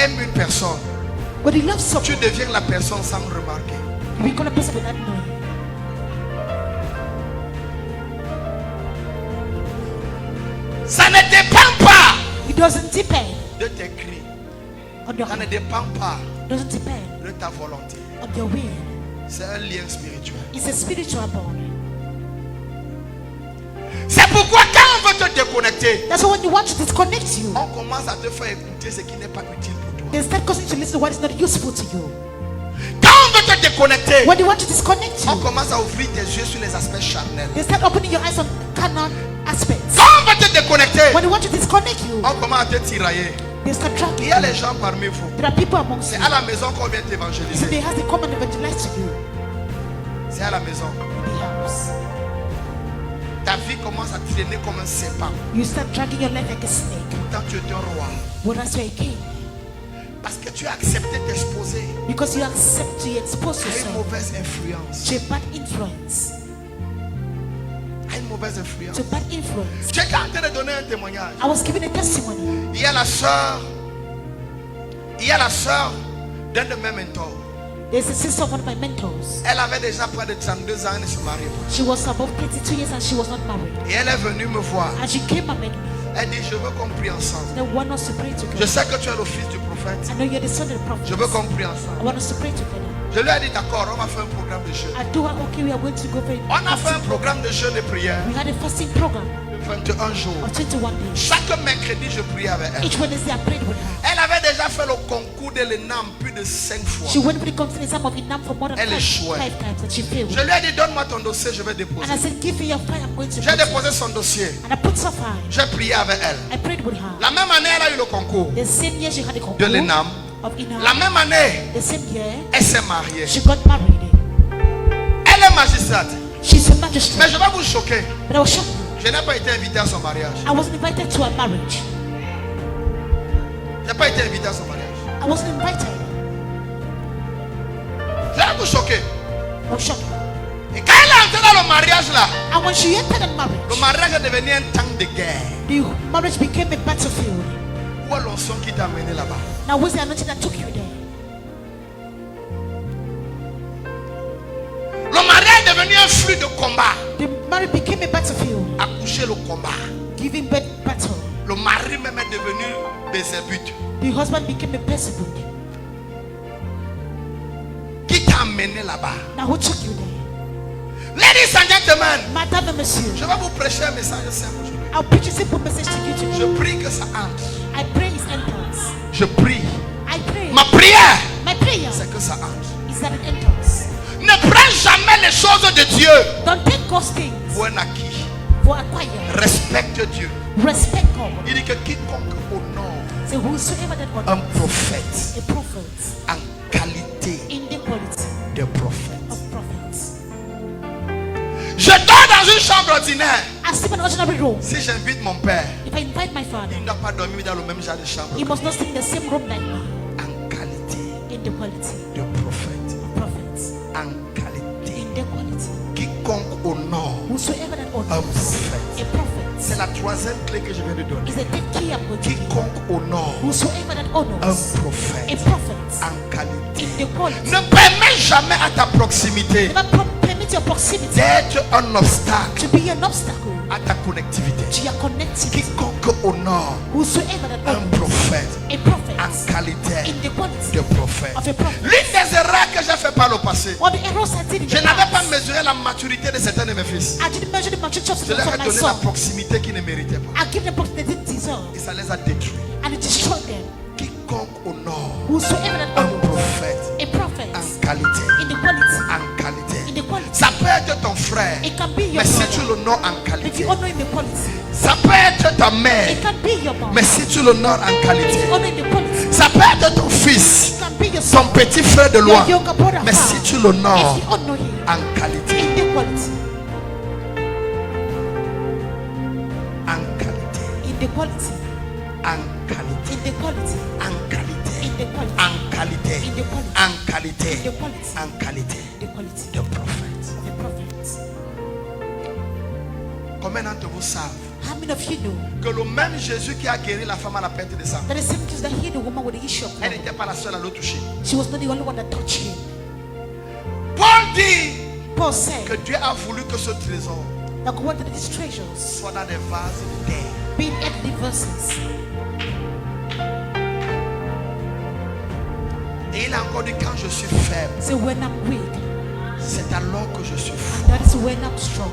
aimes une personne, When you love someone, tu deviens la personne sans remarquer. you become a person without knowing. Ça ne dépend pas It doesn't depend de tes cris. on your Ça ne hand. dépend pas It doesn't depend de ta volonté. on your will. C'est un lien spirituel. It's a spiritual bond. C'est pourquoi quand on veut te déconnecter, That's why when you want to disconnect you, on commence à te faire écouter ce qui n'est pas utile pour toi. they start causing you to listen to what is not useful to you. Quand on veut te déconnecter, When you want to disconnect on you, commence à ouvrir tes yeux sur les aspects charnels. they start opening your eyes on carnal aspects. Quand on veut te déconnecter, When you want to disconnect you, on commence à te tirailler. they start Il dragging y a you. les gens parmi vous. There are people amongst C'est you. à la maison qu'on vient So they t'évangéliser. have to come and evangelize to you C'est à la maison. in the house. Ta vie commence à traîner comme un serpent. You start dragging your life like a snake. Pourtant tu es un roi. Whereas you're a king. Parce que tu as accepté t'exposer Because you accept to expose à une yourself mauvaise influence. to a bad influence. À une mauvaise influence. To bad influence. Tu es en train de donner un témoignage. I was given a testimony. Il y a la sœur d'un de mes mentors. There's a sister of one of my mentors. Elle avait déjà près de 32 ans, elle ne se mariait pas. She was above 32 years and she was not married. Et elle est venue me voir. And she came and met me. Elle dit, je veux qu'on prie ensemble. They want us to pray Je together. sais que tu es le fils du prophète. I know you're the son of the prophet. Je veux qu'on prie I ensemble. want us to pray together. Je lui ai dit, d'accord, on va faire un programme de jeûne. I do her, okay, we are going to go for On a a fait un fasting. programme de jeûne et prière. We had a fasting program De 21 jours. of 21 days. Chaque mercredi, je priais avec elle. Each Wednesday I prayed with her. Elle avait déjà fait le concours de l'ENAM plus de 5 fois. She went for the company exam of Inam for more than Elle five échouait. times and she failed. Je lui ai dit, donne-moi ton dossier, je vais déposer. And I said, give me your file, I'm going to J'ai put it. déposé son dossier. And I put her file. J'ai prié avec elle. I prayed with her. La même année, elle a eu le concours The same year she had a de concours l'ENAM. of Inam. La même année, The same year elle s'est mariée. she got married. Elle est magistrate. She's a Mais magistrate. je vais vous choquer. But I was shocked. Je n'ai pas été invité à son mariage. I wasn't invited to her marriage. Je n'ai pas été invité à son mariage. I wasn't invited. Je vais vous choquer. I was shocked. Et quand elle est entrée dans le mariage là, And when she entered the le marriage, mariage est devenu un temps de guerre. the marriage became a battlefield. Où est l'onction qui t'a amené là-bas? Now, where's the anointing that took you there? Le mariage est devenu un flux de combat. The marriage became a battlefield, Accoucher le combat. giving birth battle. Le mari même est devenu Bézébut. The husband became a person. Qui t'a amené là-bas? Now, who took you there? Ladies and gentlemen, Madame and Monsieur, je vais vous prêcher un message simple aujourd'hui. I'll preach a simple message to you today. Je prie que ça entre. I pray his entrance. Je prie. I pray. Ma prière, My prayer c'est que ça entre. is that it enters. Ne prends jamais les choses de Dieu Don't take God's things pour un acquis. for acquired. Respecte Dieu. Respect God. Il dit que quiconque honore Say whosoever that un honors prophète a prophet en qualité in the quality de prophète. of prophets. Je dors dans une chambre ordinaire. I sleep in an ordinary room. Si j'invite mon père, If I invite my father, il ne doit pas dormir dans le même genre de chambre. he must not sleep in the same room like me. En qualité In the quality de prophète. of prophets. En qualité. In the quality. Quiconque honore Whosoever that un honors prophète. a prophet C'est la troisième clé que je viens de donner. is a dead key I'm going to give. Quiconque honore Whosoever that un honors a prophète prophet en qualité. in the quality. Ne permets jamais à ta proximité Never permit your proximity d'être un obstacle to be an obstacle à ta connectivité. to your connectivity. Quiconque honore Whosoever that un honors prophète a prophet en qualité in the quality de prophète. of a prophet. L'une des erreurs que j'ai fait par le passé, Or the errors I did in je the n'avais pas past, mesuré la maturité de certains de mes fils. I didn't measure the maturity of Je leur ai some of my donné la sons. proximité qu'ils ne méritaient pas. I give them what they didn't deserve, Et ça les a détruits. and it destroyed them. Quiconque honore Whosoever that un honors prophète a prophet en qualité, in the quality, en qualité. in the quality, Ça peut être ton frère, it can be your mais si tu brother. l'honores en If qualité. you honor in the quality, Ça peut être ta mère, it can be your mom. mais si tu l'honores en If qualité. you honor in the quality, Ça peut être ton fils, it can be your son son, petit frère de loin, your younger brother. mais si far. tu l'honores If you honor him en qualité, in the quality, en qualité, in the quality, en qualité, in the quality, en qualité, in the quality, en qualité, in the quality, en qualité, in the quality, en qualité the quality de prophète. of a prophet. Combien d'entre vous savent How many of you know que le même Jésus qui a guéri la femme à la perte de sang, that the same Jesus that healed the woman with the issue of elle blood, n'était pas la seule à le toucher. she was not the only one that touched him. Paul dit Paul said que Dieu a voulu que ce trésor that God wanted these treasures soit dans des vases de terre. be in earthly verses. Et il a encore dit quand je suis faible, So when I'm weak, c'est alors que je suis fort. that is when I'm strong.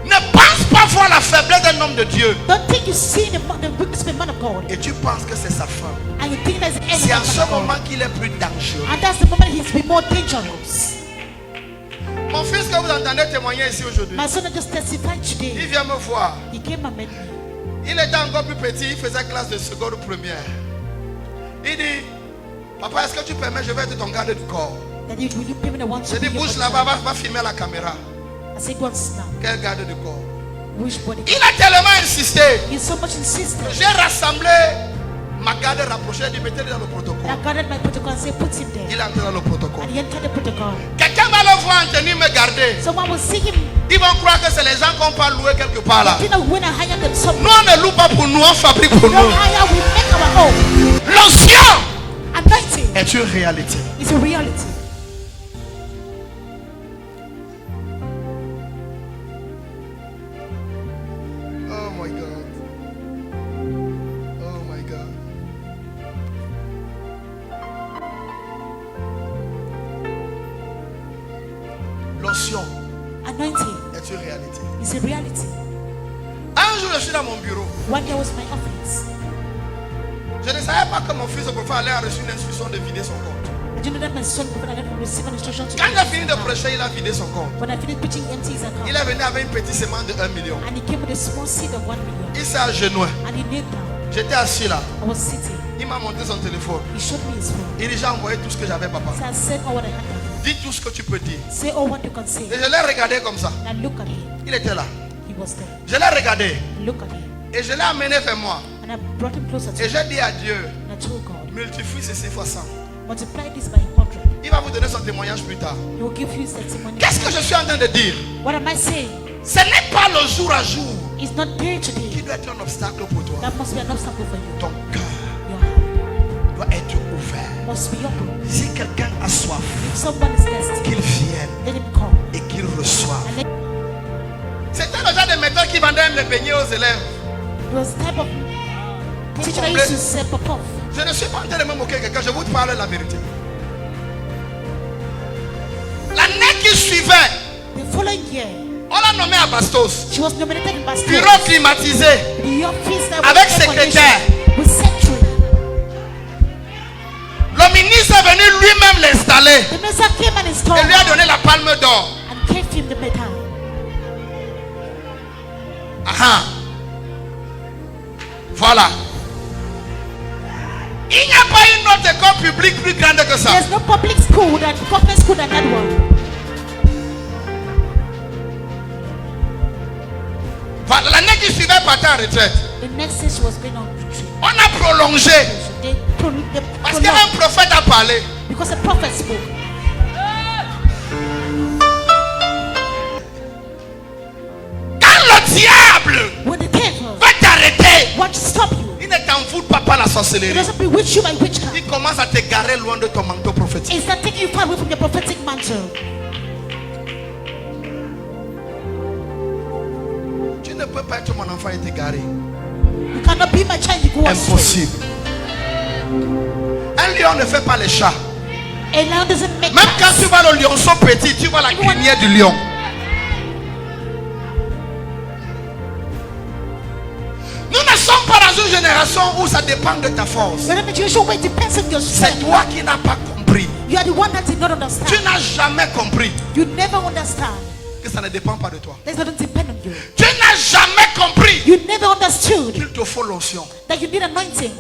Ne pense pas voir la faiblesse d'un homme de Dieu Don't think you see the weakness of a man of God et tu penses que c'est sa femme. and you think that's the end C'est en of ce man of moment God. qu'il est plus dangereux. And that's the moment he's been more dangerous. Mon fils que vous entendez témoigner ici aujourd'hui, My son just testified il today. vient me voir. He came and met me. Il était encore plus petit, il faisait classe de seconde ou première. Il dit, papa, est-ce que tu permets, je vais être ton garde du corps. That will you pay me the one J'ai dit, bouge là-bas, va filmer la caméra. I said, go and snap. Quel garde du corps? Which body? Il a tellement insisté. He so much insisted. J'ai rassemblé ma garde rapprochée, il dit, mettez-le dans le protocole. I guarded my protocol and said, put him there. Il est entré dans le protocole. And he entered the protocol. Quelqu'un va le voir en tenue me garder. Someone will see him. Ils vont croire que c'est les gens qu'on peut louer quelque part là. You know, when I hire them, some Nous, on ne loue pas pour nous, on fabrique pour no nous. hire, we make our own. L'onction Anointing est une réalité. is a reality. Oh my God. Oh my God. L'onction Anointing est une réalité. is a reality. Un jour, je suis dans mon bureau. One day was my office. Je ne savais pas que mon fils, au prophète, allait reçu une instruction de vider son compte. I didn't know that my son would receive an instruction to Quand il a fini de prêcher, il a vidé son compte. When I finished preaching, he emptied his account. Il est venu avec une petite semence de 1 million. And he came with a small seed of 1 million. Il s'est agenouillé. And he kneeled down. J'étais assis là. I was sitting. Il m'a montré son téléphone. He showed me his phone. Il dit, j'ai envoyé tout ce que j'avais, papa. So I said all what I had done. Dis tout ce que tu peux dire. Say all what you can say. Et je l'ai regardé comme ça. And I look at him. Il était là. He was there. Je l'ai regardé. I look at him. Et je l'ai amené vers moi. And I brought him closer to Et me. j'ai dit à Dieu, And I told God, multiplie ceci fois 100. multiply this by 100. Il va vous donner son témoignage plus tard. He will give you testimony. Qu'est-ce que je suis en train de dire? What am I saying? Ce n'est pas le jour à jour It's not there qui today. doit être un obstacle pour toi. That must be an obstacle for you. Ton cœur Your heart doit être ouvert. must be open. Si quelqu'un a soif, If someone is thirsty, qu'il vienne let him come. et qu'il reçoive. And let C'était le genre de méthode qui vendait les beignets aux élèves. it was the type of teacher that combler. used to say pop off. Je ne suis pas en train de me moquer de quelqu'un, je vous parle la vérité. L'année qui suivait, The following year, on l'a nommé à Bastos. she was nominated in Bastos. Bureau climatisé. The office that Avec was air secrétaire. conditioned with secretary. Le ministre est venu lui-même l'installer The minister came and et installed lui a donné la palme d'or. and gave him the medal. Aha. Voilà. Il n'y a pas une autre école publique plus grande que ça. There's no public school than government school than that one. Voilà. L'année qui suivait, partait en retraite. The next year she was going on retreat. On a prolongé They parce prolonged qu'un prophète a parlé. because the prophet spoke. Quand le diable When the devil va t'arrêter, wants to stop you, il ne t'envoûte pas par la he sorcellerie. doesn't bewitch you by witchcraft. Il commence à te garer loin de ton manteau prophétique. It's not taking you far away from your prophetic mantle. Tu ne peux pas être mon enfant et te garer. You cannot be my child, you go astray. Impossible. Un lion ne fait pas les chats. A lion doesn't make Même quand tu cats. vois le lionceau petit, tu vois la crinière du lion. Nous ne sommes pas dans une génération où ça dépend de ta force. You're in a situation where it depends on your C'est strength. toi qui n'as pas compris. You are the one that did not Tu understand. n'as jamais compris You never understand. que ça ne dépend pas de toi. That doesn't depend on you. Tu n'as jamais compris You never understood qu'il te faut l'onction. that you need anointing.